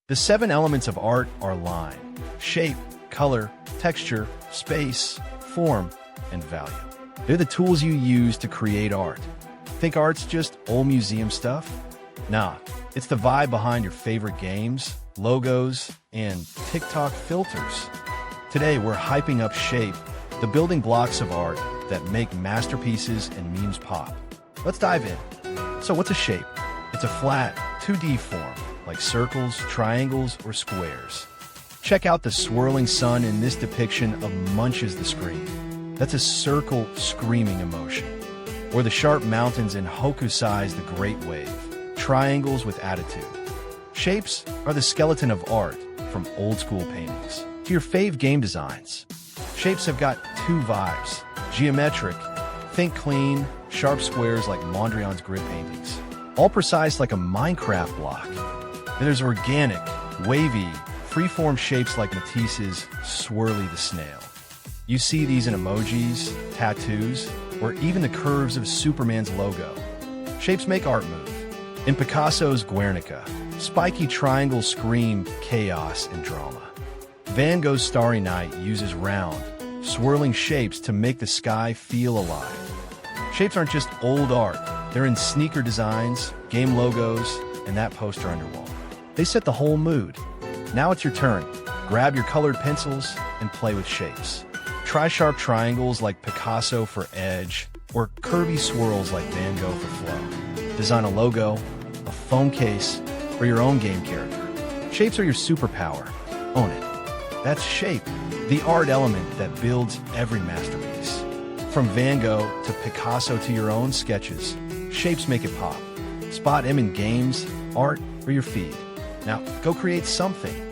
The 7 elements of art are line, shape, color, texture, space, form, and value. They're the tools you use to create art. Think art's just old museum stuff? Nah, it's the vibe behind your favorite games, logos, and TikTok filters. Today, we're hyping up Shape, the building blocks of art that make masterpieces and memes pop. Let's dive in. So what's a shape? It's a flat, 2D form, like circles, triangles, or squares. Check out the swirling sun in this depiction of Munch's The Scream. That's a circle screaming emotion. Or the sharp mountains in Hokusai's The Great Wave. Triangles with attitude. Shapes are the skeleton of art, from old school paintings to your fave game designs. Shapes have got 2 vibes. Geometric, think clean, sharp squares like Mondrian's grid paintings. All precise like a Minecraft block. And there's organic, wavy, freeform shapes like Matisse's Swirly the Snail. You see these in emojis, tattoos, or even the curves of Superman's logo. Shapes make art move. In Picasso's Guernica, spiky triangles scream chaos and drama. Van Gogh's Starry Night uses round, swirling shapes to make the sky feel alive. Shapes aren't just old art, they're in sneaker designs, game logos, and that poster on your wall. They set the whole mood. Now it's your turn. Grab your colored pencils and play with shapes. Try sharp triangles like Picasso for edge, or curvy swirls like Van Gogh for flow. Design a logo, a phone case, or your own game character. Shapes are your superpower. Own it. That's Shape, the art element that builds every masterpiece. From Van Gogh to Picasso to your own sketches, shapes make it pop. Spot them in games, art, or your feed. Now, go create something.